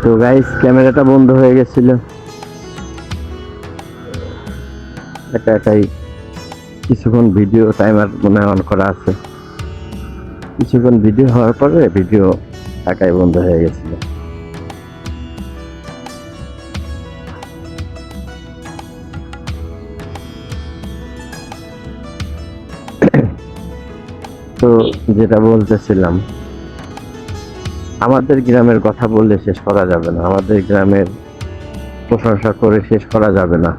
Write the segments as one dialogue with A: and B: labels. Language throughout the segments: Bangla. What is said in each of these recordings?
A: তো গাইস ক্যামেরাটা বন্ধ হয়ে গেছিল, এটাই কিছুক্ষণ ভিডিও টাইমার মনে হয় অন করা আছে, কিছুক্ষণ ভিডিও হওয়ার পরে ভিডিও একাই বন্ধ হয়ে গেছিল। তো যেটা বলতেছিলাম, আমাদের গ্রামের কথা বললে শেষ করা যাবে না, আমাদের গ্রামের প্রশংসা করে শেষ করা যাবে না।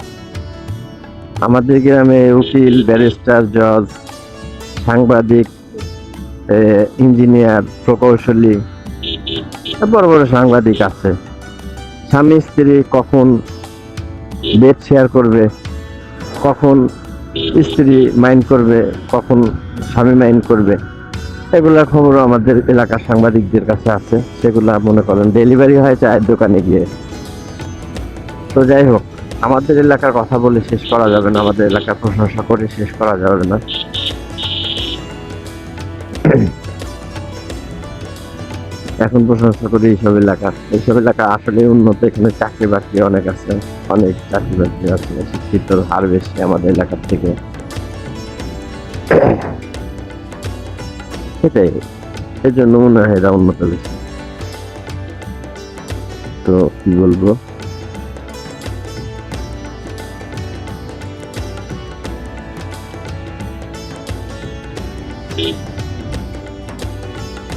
A: আমাদের গ্রামে উকিল, ব্যারিস্টার, জজ, সাংবাদিক, ইঞ্জিনিয়ার, প্রকৌশলী, বড় বড় সাংবাদিক আছে। স্বামী স্ত্রী কখন বেড শেয়ার করবে, কখন স্ত্রী মাইন্ড করবে, কখন স্বামী মাইন্ড করবে, এগুলার খবরও আমাদের এলাকার সাংবাদিকদের কাছে আছে। সেগুলা মনে করেন ডেলিভারি হয় চায়ের দোকানে গিয়ে। তো যাই হোক, আমাদের এলাকার কথা বলে শেষ করা যাবে না, আমাদের এলাকার প্রশংসা করে শেষ করা যাবে না। এখন প্রশংসা করি এইসব এলাকা আসলে উন্নত, এখানে চাকরি বাকরি অনেক আছে, অনেক চাকরি বাকরি আছে, শিক্ষিতর হার বেশি আমাদের এলাকার থেকে। সেটাই, এই জন্য মনে হয় এরা উন্নত বেশি। তো কি বলবো,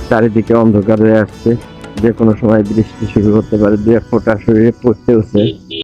A: চারিদিকে অন্ধকার হয়ে আসছে, যে কোনো সময় বৃষ্টি শুরু করতে পারে, দু এক ফোঁটা শরীরে পড়তেওছে।